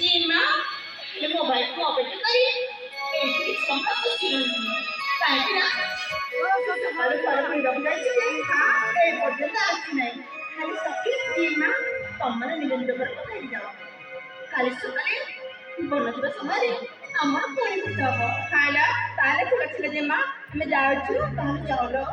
ଜିମା ହେଲେ ମୋବାଇଲକୁ ଅପେକ୍ଷା କରି ଏଇଠି କିଛି ଟଙ୍କା ପଶିଗଲି କାହିଁକି ନା ସକାଳୁ ଘର ପିଇବାକୁ ଯାଇଛି ଯେ ଏ ପର୍ଯ୍ୟନ୍ତ ଆସିନାହିଁ ଖାଲି ସଖୀ ଜିମା ତମମାନେ ନିଜ ନିଜ ଘରେ କଥା ହେଇଯାଅ କାଲି ସକାଳେ ବନଥିବା ସମୟରେ ଆମର ପୁଣି ଭେଟ ହବ ଖାଇଲା ତାହେଲେ ଠିକ ଅଛି ଜିମା ଆମେ ଯାଉଛୁ ତମେ ଯାଉଲ